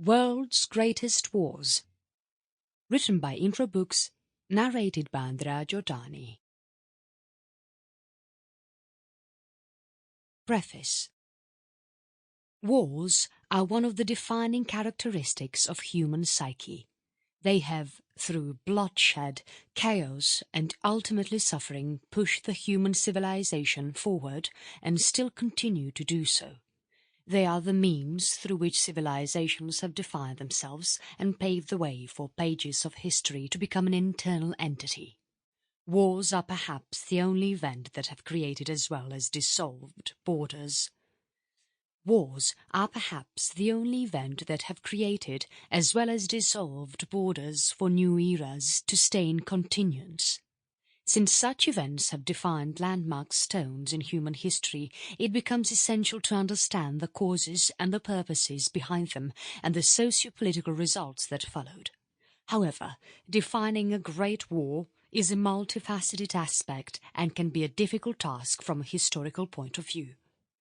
World's Greatest Wars. Written by Introbooks, narrated by Andrea Giordani. Preface. Wars are one of the defining characteristics of human psyche. They have, through bloodshed, chaos, and ultimately suffering, pushed the human civilization forward and still continue to do so. They are the means through which civilizations have defined themselves and paved the way for pages of history to become an internal entity. Wars are perhaps the only event that have created as well as dissolved borders. Wars are perhaps the only event that have created as well as dissolved borders for new eras to stay in continuance. Since such events have defined landmark stones in human history, it becomes essential to understand the causes and the purposes behind them and the socio-political results that followed. However, defining a great war is a multifaceted aspect and can be a difficult task from a historical point of view.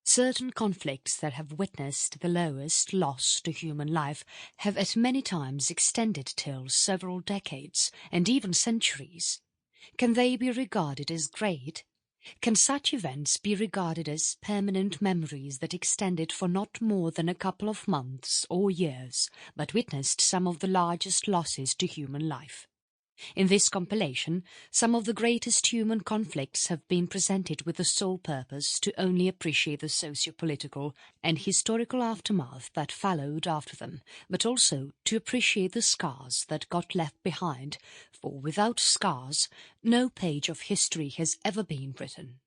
Certain conflicts that have witnessed the lowest loss to human life have at many times extended till several decades and even centuries. Can they be regarded as great? Can such events be regarded as permanent memories that extended for not more than a couple of months or years, but witnessed some of the largest losses to human life? In this compilation, some of the greatest human conflicts have been presented with the sole purpose to only appreciate the socio-political and historical aftermath that followed after them, but also to appreciate the scars that got left behind, for without scars, no page of history has ever been written.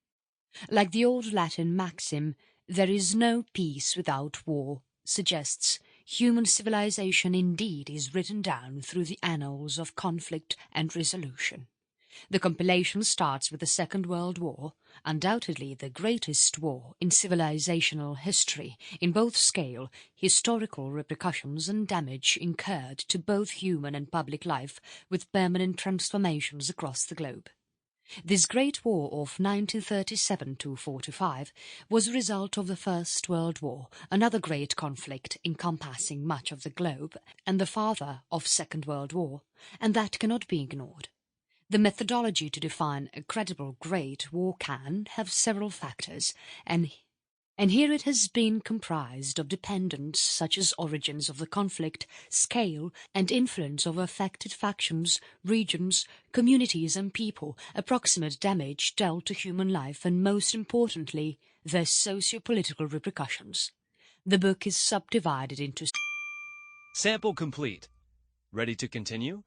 Like the old Latin maxim, "There is no peace without war," suggests, human civilization indeed is written down through the annals of conflict and resolution. The compilation starts with the Second World War, undoubtedly the greatest war in civilizational history, in both scale, historical repercussions and damage incurred to both human and public life, with permanent transformations across the globe. This Great War of 1937–45 was a result of the First World War, another great conflict encompassing much of the globe, and the father of Second World War, and that cannot be ignored. The methodology to define a credible Great War can have several factors, and here it has been comprised of dependents such as origins of the conflict, scale and influence of affected factions, regions, communities and people, approximate damage dealt to human life and, most importantly, their socio-political repercussions. The book is subdivided into... Sample complete. Ready to continue?